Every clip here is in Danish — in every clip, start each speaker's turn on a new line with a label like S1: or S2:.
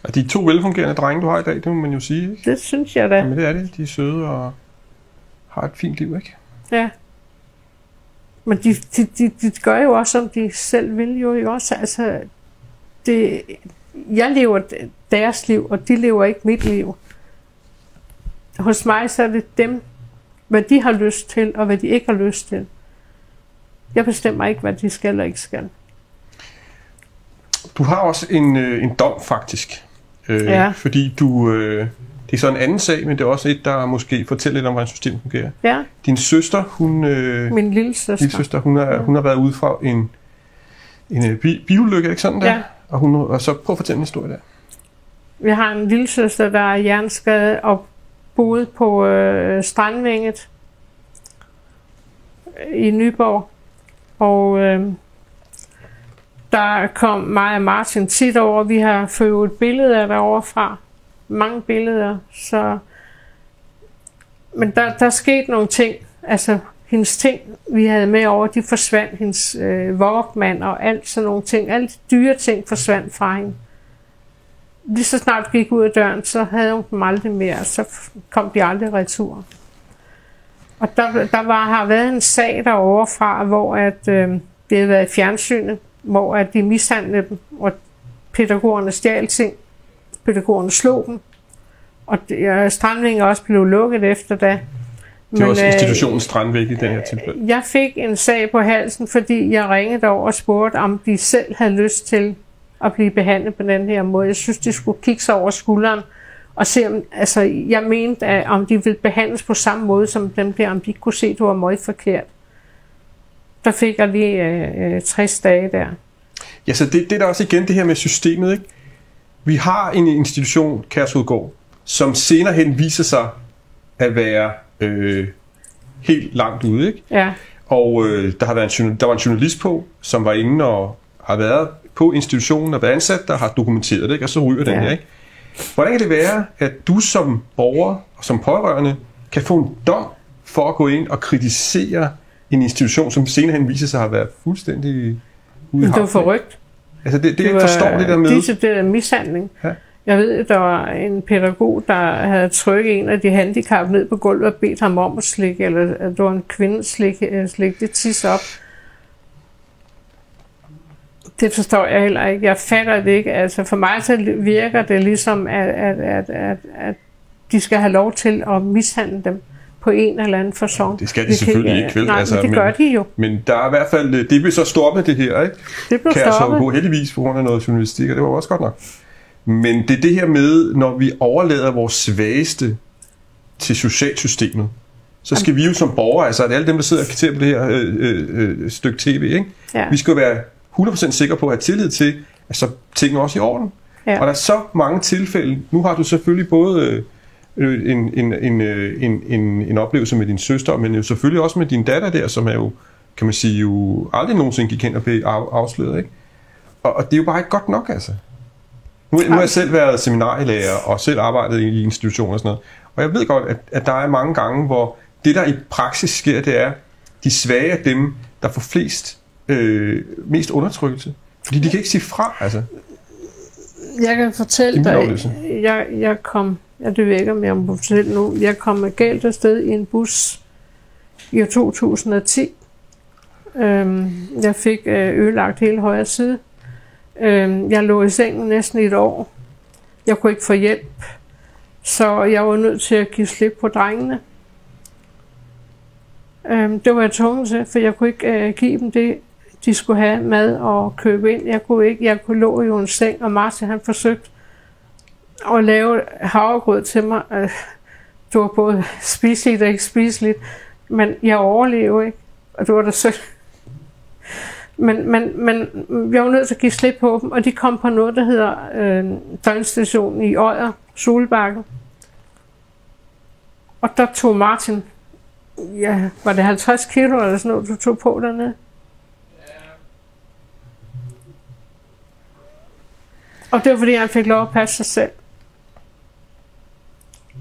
S1: Og de 2 velfungerende drenge, du har i dag, det må man jo sige, ikke?
S2: Det synes jeg da.
S1: Jamen det er det. De er søde og har et fint liv, ikke?
S2: Ja. Men de gør jo også, som de selv vil jo ikke også. Altså, jeg lever deres liv, og de lever ikke mit liv. Hos mig så er det dem, hvad de har lyst til, og hvad de ikke har lyst til. Jeg bestemmer ikke, hvad de skal eller ikke skal.
S1: Du har også en dom, faktisk.
S2: Ja.
S1: Fordi du... det er så en anden sag, men det er også et, der måske fortæller lidt om, hvordan systemet fungerer.
S2: Ja.
S1: Din søster,
S2: min lille søster.
S1: Hun har været ude fra en bilulykke, ikke sådan der?
S2: Ja.
S1: Og så prøv at fortælle en historie der.
S2: Vi har en lille søster, der er hjerneskadet og boede på Strandvænget i Nyborg. Og der kom mig og Martin tit over. Vi har fået billeder derovre fra. Mange billeder. Så men der skete nogle ting. Altså hendes ting, vi havde med over, de forsvandt. Hendes Walkman og alt sådan nogle ting. Alle de dyre ting forsvandt fra hende. Lige så snart vi gik ud af døren, så havde hun dem aldrig mere. Så kom de aldrig retur. Og har været en sag derovre fra, hvor det havde været i fjernsynet, hvor de mishandlede dem, og pædagogerne stjal ting. Pædagogerne slog dem. Og Strandvænget også blev lukket efter da.
S1: Det var også institutionen Strandvænget i den her tilfælde.
S2: Jeg fik en sag på halsen, fordi jeg ringede over og spurgte, om de selv havde lyst til at blive behandlet på den her måde. Jeg synes, de skulle kigge sig over skulderen og se, om, altså jeg mente, om de ville behandles på samme måde som dem der, om de kunne se, at det var meget forkert. Der fik jeg lige 60 dage der.
S1: Ja, så det er der også igen det her med systemet, ikke? Vi har en institution, Kærshovedgård, som senere hen viser sig at være helt langt ude, ikke?
S2: Ja.
S1: Og der var en journalist på, som var inde og har været på institutionen og været ansat, der har dokumenteret det, ikke? Og så ryger den her, ikke? Hvordan kan det være, at du som borger og som pårørende kan få en dom for at gå ind og kritisere en institution, som senere hen viser sig at have været fuldstændig ude?
S2: Det var forrygt.
S1: Altså det jeg ikke forstår det der med...
S2: Det er mishandling. Ja. Jeg ved, at der var en pædagog, der havde trykket en af de handicappede ned på gulvet og bedt ham om at slikke, eller at det var en kvinde slikke det tis op. Det forstår jeg heller ikke. Jeg fatter det ikke. Altså for mig så virker det ligesom, at de skal have lov til at mishandle dem på en eller anden facon.
S1: Det skal de selvfølgelig ikke, vel?
S2: Nej, altså, det gør de jo.
S1: Men der er i hvert fald, det blev så stoppet det her, ikke?
S2: Det blev stoppet.
S1: Heldigvis på grund af noget journalistik, og det var også godt nok. Men det er det her med, når vi overlader vores svageste til socialsystemet, så skal vi jo som borgere, altså at alle dem, der sidder og kvitterer på det her stykke tv, ikke? Ja. Vi skal være 100% sikre på at have tillid til, at så tingene også i orden. Ja. Og der er så mange tilfælde. Nu har du selvfølgelig både en oplevelse med din søster, men jo selvfølgelig også med din datter der, som er jo, kan man sige, jo aldrig nogensinde gik hen og blev afsløret, ikke? Og det er jo bare ikke godt nok, altså. Nu har jeg selv været seminarielærer og selv arbejdet i institutioner og sådan noget. Og jeg ved godt, at der er mange gange, hvor det, der i praksis sker, det er, de svage af dem, der får mest undertrykkelse. Fordi de kan ikke sige fra, altså.
S2: Jeg kan fortælle dig, det ved ikke, om jeg må fortælle nu. Jeg kom galt afsted i en bus i år 2010. Jeg fik ødelagt hele højre side. Jeg lå i sengen næsten et år. Jeg kunne ikke få hjælp, så jeg var nødt til at give slip på drengene. Det var jeg tvunget til, for jeg kunne ikke give dem det, de skulle have mad og købe ind. Jeg kunne lå jo en seng, og Martin han forsøgte at lave havregrød til mig. Det var både spiseligt og ikke spiseligt, men jeg overlevede ikke, og det var da sødt. Men jeg var nødt til at give slip på dem, og de kom på noget, der hedder døgnstationen i Odder, Solbakke. Og der tog Martin, ja, var det 50 kilo eller sådan noget, du tog på dernede? Og det var fordi, han fik lov at passe sig selv.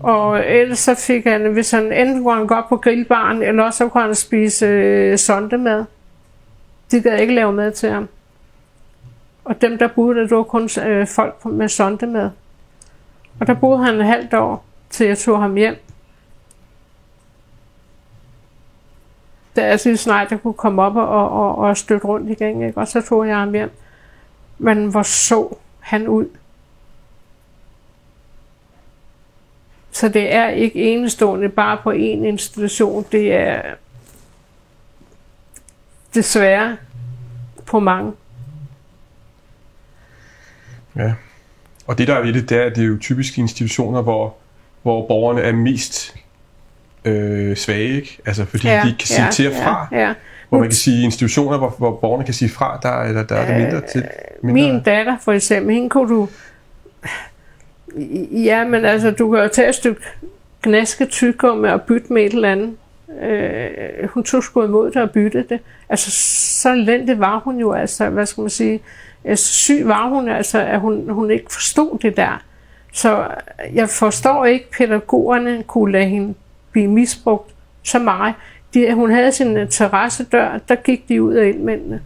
S2: Og ellers så fik han, hvis han enten kunne han gå op på grillbaren, eller også så kunne han spise sondemad. De gad ikke lave mad til ham. Og dem, der boede der, det var kun folk med sondemad. Og der boede han et halvt år, til jeg tog ham hjem. Da jeg synes snart, jeg kunne komme op og støtte rundt igen, ikke? Og så tog jeg ham hjem. Men hvor så han ud. Så det er ikke enestående bare på én institution. Det er desværre på mange.
S1: Ja. Og det der er ved det, det er jo typisk institutioner, hvor borgerne er mest svage, ikke? Altså fordi de kan sige til og fra.
S2: Ja.
S1: Hvor man kan sige institutioner, hvor borgerne kan sige fra, der er det mindre til.
S2: Min datter for eksempel, hende kunne du... Ja, men altså, du kan jo tage et stykke gnaske tyggegummi og bytte med et eller andet. Hun tog sgu imod det og bytte det. Altså, så elendigt var hun jo, altså, hvad skal man sige, syg var hun, altså, at hun ikke forstod det der. Så jeg forstår ikke, pædagogerne kunne lade hende blive misbrugt så meget. Hun havde sin terrassedør, der gik de ud af indmændene.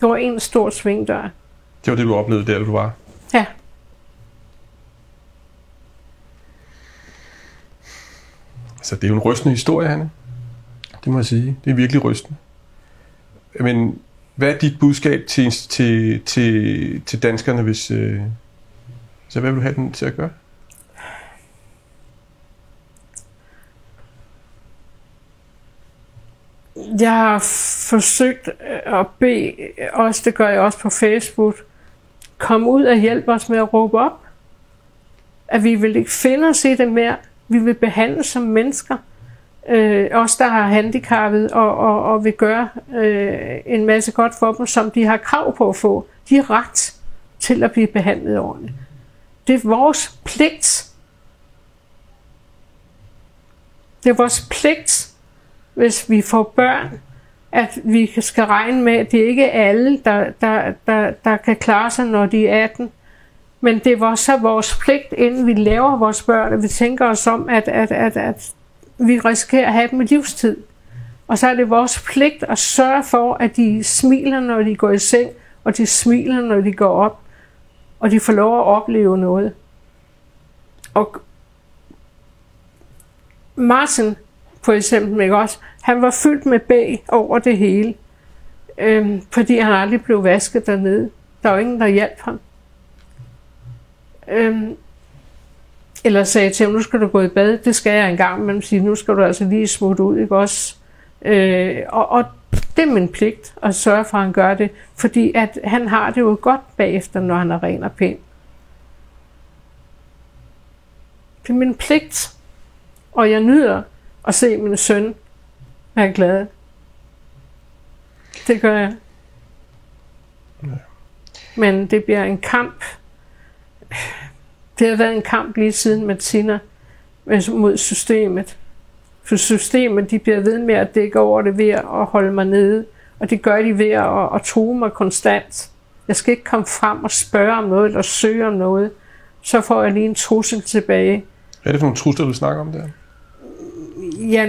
S2: Det var en stor svingdør.
S1: Det var det, du oplevede der, du var?
S2: Ja.
S1: Så det er jo en rystende historie, Hanne. Det må jeg sige. Det er virkelig rystende. Men hvad er dit budskab til danskerne, hvis... Så hvad vil du have den til at gøre?
S2: Jeg har forsøgt at bede, også det gør jeg også på Facebook, kom ud og hjælpe os med at råbe op. At vi vil ikke finde os i det mere. Vi vil behandle som mennesker. Os, der har handicappet og vil gøre en masse godt for dem, som de har krav på at få. De har ret til at blive behandlet ordentligt. Det er vores pligt. Det er vores pligt, hvis vi får børn, at vi skal regne med, at det ikke er alle, der kan klare sig, når de er 18. Men det var så vores pligt, inden vi laver vores børn, at vi tænker os om, at vi risikerer at have dem i livstid. Og så er det vores pligt at sørge for, at de smiler, når de går i seng, og de smiler, når de går op, og de får lov at opleve noget. Og Martin, for eksempel, ikke også, han var fyldt med bæg over det hele, fordi han aldrig blev vasket dernede. Der var ingen, der hjalp ham. Eller sagde til ham, nu skal du gå i bad, det skal jeg engang, men sige, nu skal du altså lige smutte ud, ikke også? Og det er min pligt at sørge for, at han gør det, fordi at han har det jo godt bagefter, når han er ren og pæn. Det er min pligt, og jeg nyder at se min søn være glad. Det gør jeg. Ja. Men det bliver en kamp. Det har været en kamp lige siden med Tina mod systemet. For systemet, de bliver ved med at dække over det ved at holde mig nede. Og det gør de ved at true mig konstant. Jeg skal ikke komme frem og spørge om noget, eller søge om noget. Så får jeg lige en trussel tilbage.
S1: Hvad er det for nogle trusler, du snakker om der?
S2: Ja,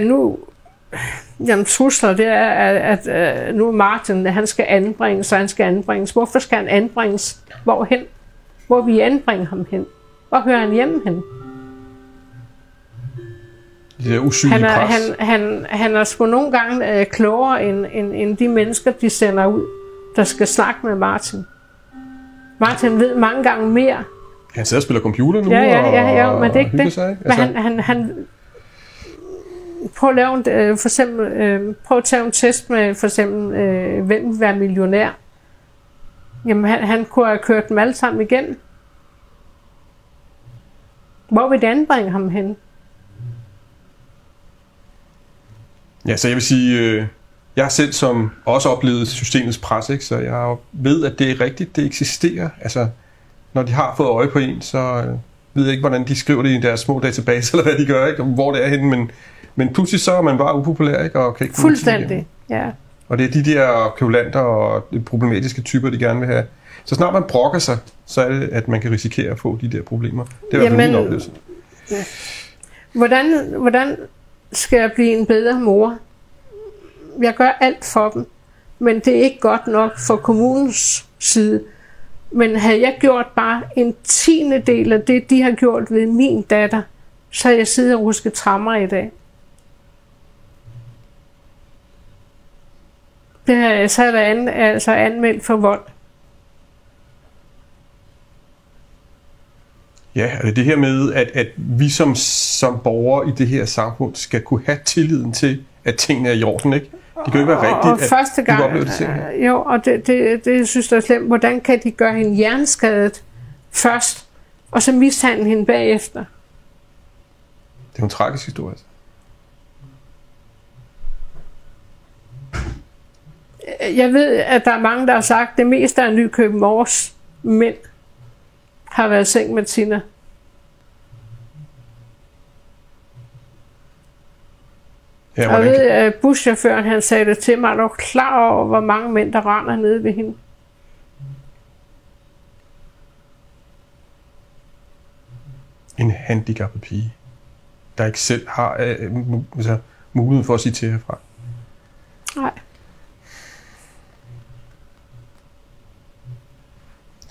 S2: jamen trusler, det er, at nu Martin, han skal anbringes, så han skal anbringes. Hvorfor skal han anbringes? Hvorhen? Hvor vi anbringer ham hen? Hvor hører han hjemme hen?
S1: Det er usynlige pres.
S2: Han er sgu nogle gange klogere end de mennesker, de sender ud, der skal snakke med Martin. Martin ved mange gange mere.
S1: Han sidder og spiller computer nu
S2: ja, men det er ikke det.
S1: Sig,
S2: men han prøv at lave for eksempel, prøv at tage en test med for eksempel, hvem vil være millionær. Jamen han kunne have kørt dem alle sammen igen. Hvor vil det anbringe ham hen?
S1: Ja, så jeg vil sige, jeg har selv som også oplevet systemets pres, ikke? Så jeg ved, at det er rigtigt, det eksisterer. Altså, når de har fået øje på en, så ved jeg ikke, hvordan de skriver det i deres små databaser, eller hvad de gør, ikke? Hvor det er henne, men pludselig så er man bare upopulær, ikke? Og kan ikke
S2: fuldstændig, ja.
S1: Og det er de der kvævlanter og de problematiske typer, de gerne vil have. Så snart man brokker sig, så er det, at man kan risikere at få de der problemer. Det er min oplevelse.
S2: Hvordan skal jeg blive en bedre mor? Jeg gør alt for dem, men det er ikke godt nok fra kommunens side. Men havde jeg gjort bare en 10. af det, de har gjort ved min datter, så havde jeg siddet og rusket trammer i dag. Det har så er der altså anmeldt for vold.
S1: Ja, og det her med, at vi som borgere i det her samfund skal kunne have tilliden til, at tingene er i orden, ikke? Det kan jo ikke være rigtigt,
S2: og første gang,
S1: at du oplever det selv her.
S2: Jo, og det synes jeg er slemt. Hvordan kan de gøre hende hjerneskadet først, og så mishandle hende bagefter?
S1: Det er jo en tragisk historie.
S2: Jeg ved, at der er mange, der har sagt, at det meste af Nykøbing Mors mænd har været i seng med Tina. Ja, jeg ved, at buschaufføren han sagde det til mig, at du er klar over, hvor mange mænd, der render nede ved hende.
S1: En handicappet pige, der ikke selv har muligheden for at sige til herfra.
S2: Nej.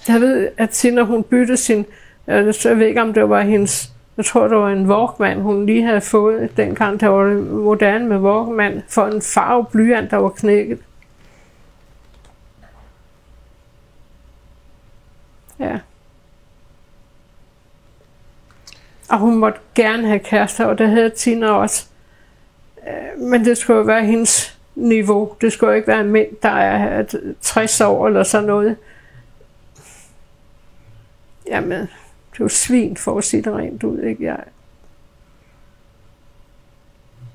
S2: Jeg ved, at Tina, hun byttede sin, jeg ved ikke, om det var hendes, jeg tror, det var en Walkman, hun lige havde fået dengang, der var det moderne med Walkman, for en farve blyant, der var knækket. Ja. Og hun måtte gerne have kærester, og det havde Tina også. Men det skulle jo være hendes niveau. Det skulle jo ikke være en mænd, der er 60 år eller sådan noget. Jamen, det er jo svin for at sige det rent ud, ikke?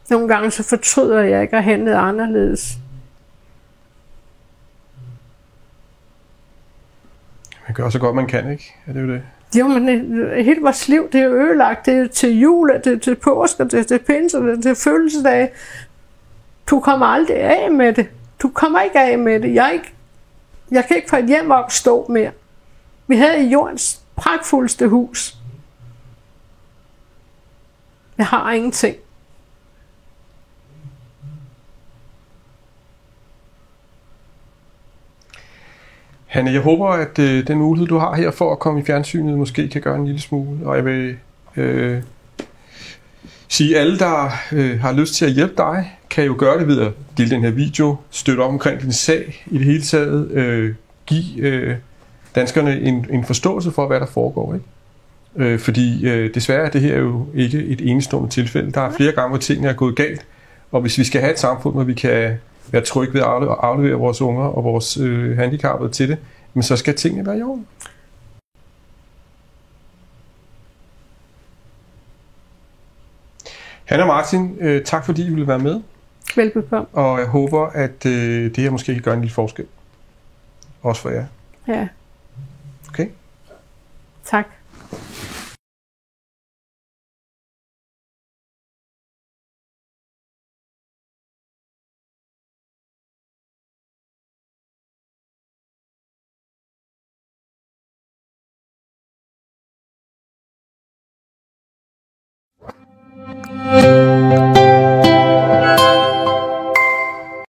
S2: Nogle gange så fortryder jeg ikke at handle anderledes.
S1: Man gør så godt, man kan, ikke? Er det jo det?
S2: Jo, men hele vores liv, det er jo ødelagt. Det er til jul, det er til påske, det er til pinse, det er til fødselsdag. Du kommer aldrig af med det. Du kommer ikke af med det. Jeg kan ikke få et hjem op stå mere. Vi havde jordens pragtfuldeste hus. Jeg har ingenting.
S1: Hanne, jeg håber, at den mulighed, du har her for at komme i fjernsynet, måske kan gøre en lille smule. Og jeg vil sige, at alle, der har lyst til at hjælpe dig, kan jo gøre det ved at dele den her video, støtte op omkring din sag i det hele taget, give danskerne en forståelse for, hvad der foregår, ikke? Fordi desværre er det her jo ikke et enestående tilfælde. Der er flere gange, hvor tingene er gået galt, og hvis vi skal have et samfund, hvor vi kan være trygge ved at aflevere vores unger og vores handicappede til det, men så skal tingene være i orden. Hanne og Martin, tak fordi I ville være med.
S2: Velbekomme.
S1: Og jeg håber, at det her måske kan gøre en lille forskel. Også for jer.
S2: Ja.
S1: Okay?
S2: Tak.